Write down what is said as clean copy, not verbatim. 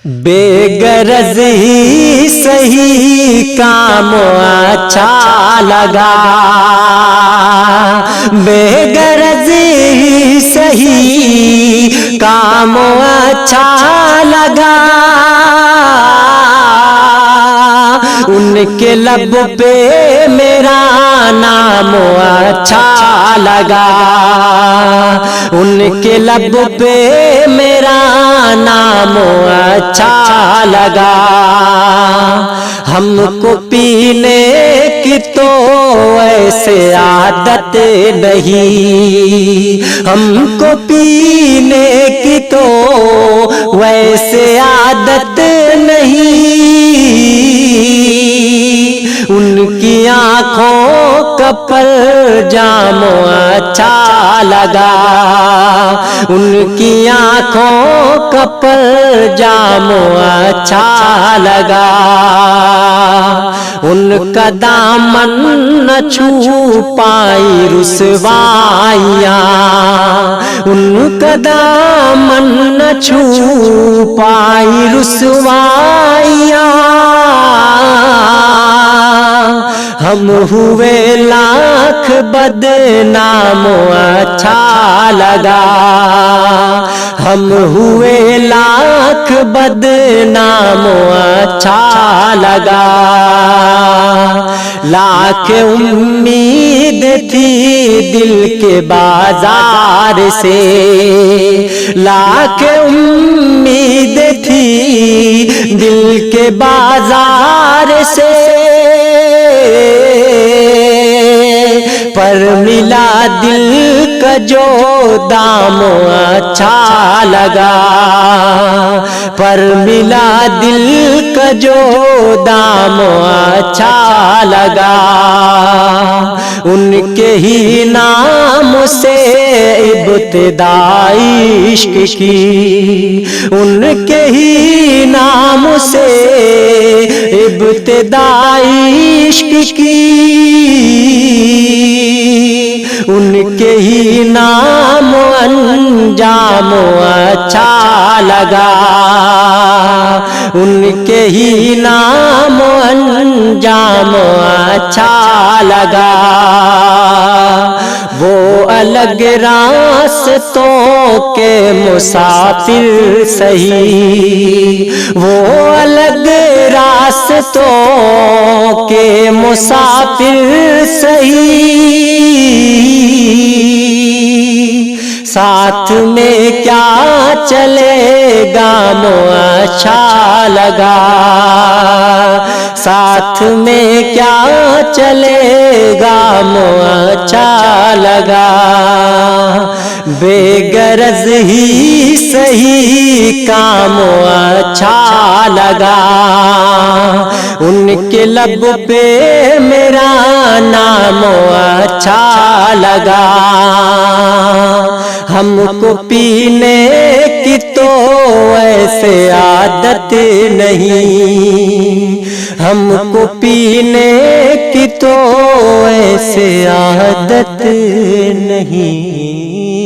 بے غرض ہی صحیح کام اچھا لگا، بے غرض ہی صحیح کام اچھا لگا، ان کے لب پہ میرا نام اچھا لگا، ان کے لب پہ میرا نام اچھا لگا، ہم کو پینے کی تو ایسے عادت نہیں، ہم کو پینے کی تو ویسے عادت نہیں، ان کی آنکھوں کا پرجام اچھا لگا، ان کی آنکھوں کا پرجام اچھا لگا، ان کا دامن نہ چھو پائی رسوائیاں، ان کا دامن نہ چھو پائی رسوائیاں، ہم ہوئے لاکھ بدنام اچھا لگا، ہم ہوئے لاکھ بدنام اچھا لگا، لاکھ امید تھی دل کے بازار سے، لاکھ امید تھی دل کے بازار سے، پر ملا دل کا جو دام اچھا لگا، پر ملا دل کا جو دام اچھا لگا، ان کے ہی نام سے ابتدائی عشق کی، ان کے ہی نام سے ابتدائی عشق کی، ان کے ہی نام انجام اچھا لگا، ان کے ہی نام انجام اچھا لگا، وہ الگ راستوں کے مسافر سہی، وہ الگ راستوں کے مسافر سہی، ساتھ میں کیا چلے گا اچھا لگا، ساتھ میں کیا چلے گا اچھا لگا، بے غرض ہی صحیح کام اچھا لگا، ان کے لب پہ میرا نام اچھا لگا، ہم کو پینے کی تو ایسے عادت نہیں، ہم کو پینے کی تو ایسے عادت نہیں۔